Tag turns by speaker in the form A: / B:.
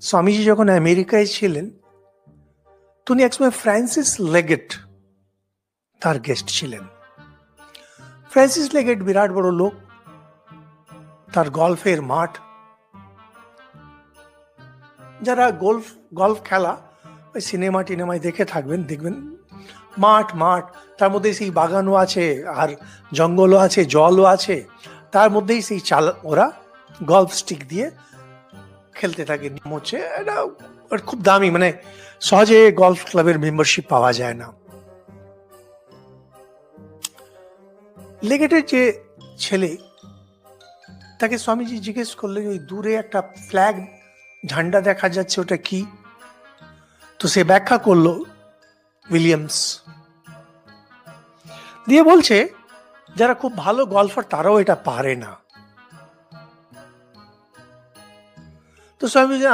A: স্বামীজি যখন আমেরিকায় ছিলেন, তিনি একসময় ফ্রান্সিস লেগেট তার গেস্ট ছিলেন। ফ্রান্সিস লেগেট বিরাট বড় লোক, তার গল্ফের মাঠ, যারা গল্ফ খেলা ওই সিনেমা টিনেমায় দেখে থাকবেন, দেখবেন মাঠ মাঠ, তার মধ্যে সেই বাগানও আছে, আর জঙ্গলও আছে, জলও আছে, তার মধ্যেই সেই ওরা গল্ফ স্টিক দিয়ে খেলতে থাকে। নিয়ম হচ্ছে এটা খুব দামি, মানে সহজে গল্ফ ক্লাবের মেম্বারশিপ পাওয়া যায় না। লেগেটের যে ছেলে, তাকে স্বামীজি জিজ্ঞেস করলেন ওই দূরে একটা ফ্ল্যাগ ঝান্ডা দেখা যাচ্ছে, ওটা কি? তো সে ব্যাখ্যা করলো উইলিয়ামস, দিয়ে বলছে যারা খুব ভালো গল্ফার তারাও এটা পারে না। তো স্বামীজি